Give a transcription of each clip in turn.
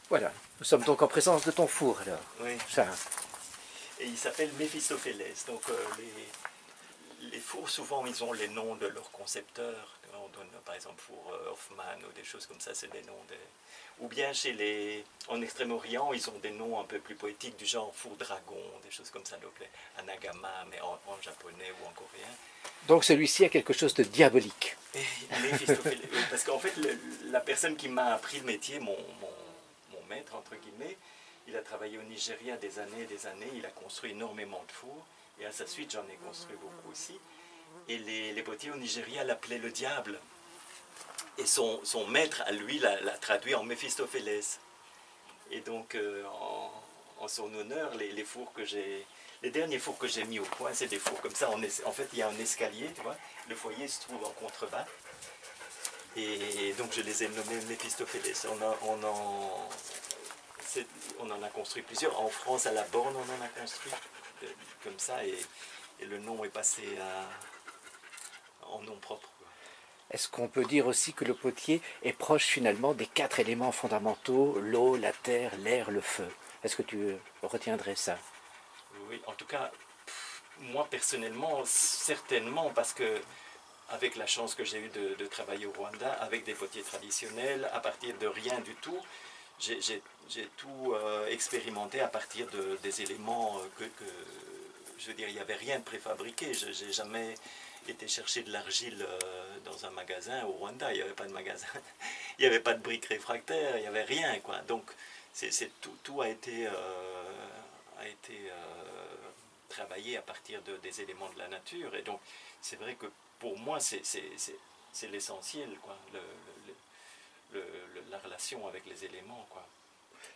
Voilà, nous sommes donc en présence de ton four alors. Oui. Ça, Et il s'appelle Mephistopheles. Donc les fours, souvent, ils ont les noms de leurs concepteurs. On donne par exemple four Hoffman ou des choses comme ça, c'est des noms des... Ou bien en Extrême-Orient, ils ont des noms un peu plus poétiques du genre four dragon, des choses comme ça, donc les Anagama, mais en japonais ou en coréen. donc celui-ci a quelque chose de diabolique. Et Mephistopheles, oui, parce qu'en fait, la personne qui m'a appris le métier, mon maître, entre guillemets, il a travaillé au Nigeria des années, il a construit énormément de fours, et à sa suite, j'en ai construit beaucoup aussi. Et les potiers au Nigeria l'appelaient le diable. Et son maître, à lui, l'a traduit en Mephistopheles. Et donc, en son honneur, les fours que j'ai... Les derniers fours que j'ai mis au point, c'est des fours comme ça. En fait, il y a un escalier, tu vois. Le foyer se trouve en contrebas. Et donc, je les ai nommés Mephistopheles. On en a construit plusieurs. En France, à la Borne, on en a construit comme ça. Et le nom est passé en nom propre. Est-ce qu'on peut dire aussi que le potier est proche finalement des 4 éléments fondamentaux, l'eau, la terre, l'air, le feu? Est-ce que tu retiendrais ça? Oui, en tout cas, moi personnellement, certainement, parce que avec la chance que j'ai eue de travailler au Rwanda, avec des potiers traditionnels, à partir de rien du tout, j'ai tout expérimenté à partir des éléments je veux dire, il n'y avait rien de préfabriqué. Je n'ai jamais été chercher de l'argile dans un magasin au Rwanda. Il n'y avait pas de magasin. Il n'y avait pas de briques réfractaires. Il n'y avait rien, quoi. Donc, tout a été travaillé à partir des éléments de la nature. Et donc, c'est vrai que pour moi, c'est l'essentiel, quoi. La relation avec les éléments, quoi.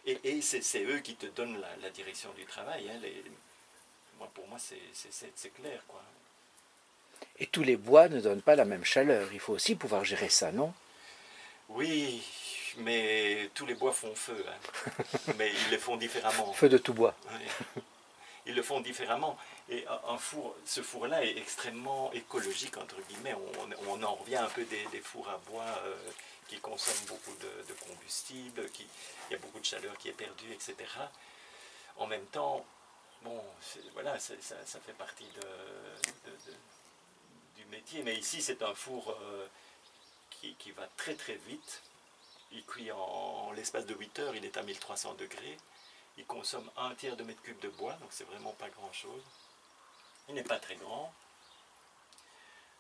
Et c'est eux qui te donnent la direction du travail. Hein. Pour moi, c'est clair, quoi. Et tous les bois ne donnent pas la même chaleur. Il faut aussi pouvoir gérer ça, non? Oui, mais tous les bois font feu. Hein. Mais ils le font différemment. Feu de tout bois. Oui. Ils le font différemment. Et ce four-là est extrêmement écologique, entre guillemets. On en revient un peu des fours à bois qui consomment beaucoup de combustible, il y a beaucoup de chaleur qui est perdue, etc. En même temps, bon, voilà, ça fait partie du métier. Mais ici, c'est un four qui va très très vite. Il cuit en l'espace de 8 heures, il est à 1300 degrés. Il consomme 1/3 de mètre cube de bois, donc c'est vraiment pas grand chose. Il n'est pas très grand.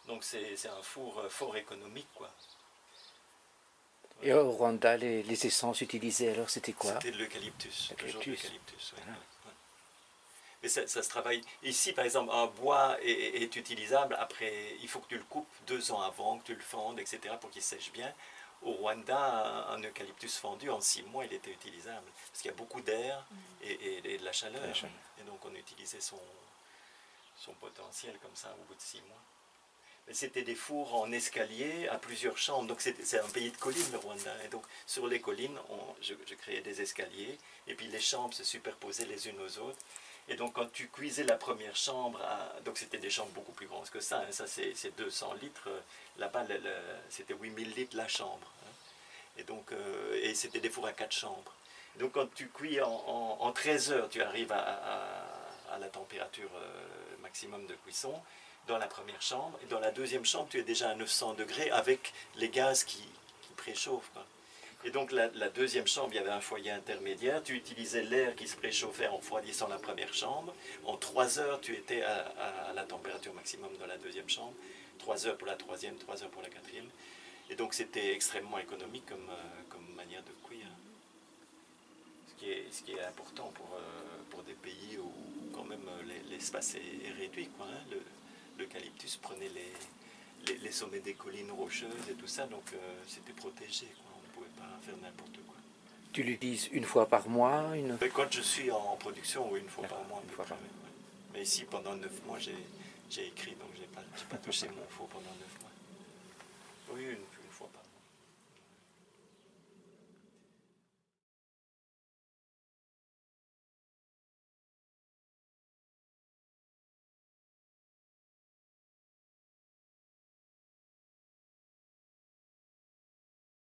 Donc c'est un four fort économique, quoi. Et au Rwanda, les essences utilisées, alors c'était quoi? C'était de l'eucalyptus, toujours de l'eucalyptus. Ouais. Voilà. Ouais. Mais ça se travaille. Ici, par exemple, un bois est utilisable après, il faut que tu le coupes 2 ans avant, que tu le fendes, etc., pour qu'il sèche bien. Au Rwanda, un eucalyptus fendu, en 6 mois, il était utilisable. Parce qu'il y a beaucoup d'air et de la chaleur. Et donc, on utilisait son potentiel comme ça au bout de 6 mois. Mais c'était des fours en escalier à plusieurs chambres. Donc, c'est un pays de collines, le Rwanda. Et donc, sur les collines, je créais des escaliers. Et puis, les chambres se superposaient les unes aux autres. Et donc, quand tu cuisais la première chambre, donc c'était des chambres beaucoup plus grandes que ça. Hein, ça, c'est 200 litres. Là-bas, c'était 8000 litres la chambre. Hein. Et donc, et c'était des fours à 4 chambres. Donc, quand tu cuis en 13 heures, tu arrives à la température maximum de cuisson dans la première chambre. Et dans la deuxième chambre, tu es déjà à 900 degrés avec les gaz qui préchauffent. Quoi. Et donc la deuxième chambre, il y avait un foyer intermédiaire. Tu utilisais l'air qui se préchauffait en refroidissant la première chambre. En 3 heures, tu étais à la température maximum dans la deuxième chambre. 3 heures pour la troisième, 3 heures pour la quatrième. Et donc c'était extrêmement économique comme manière de cuire. Ce qui est important pour des pays où quand même l'espace est réduit. Quoi, hein. L'eucalyptus prenait les sommets des collines rocheuses et tout ça, donc c'était protégé. Quoi. On ne pouvait pas faire n'importe quoi. Tu l'utilises une fois par mois Quand je suis en production, oui, une fois par mois. Une fois par mois. Ouais. Mais ici, pendant 9 mois, j'ai écrit, donc je n'ai pas touché mon four pendant 9 mois.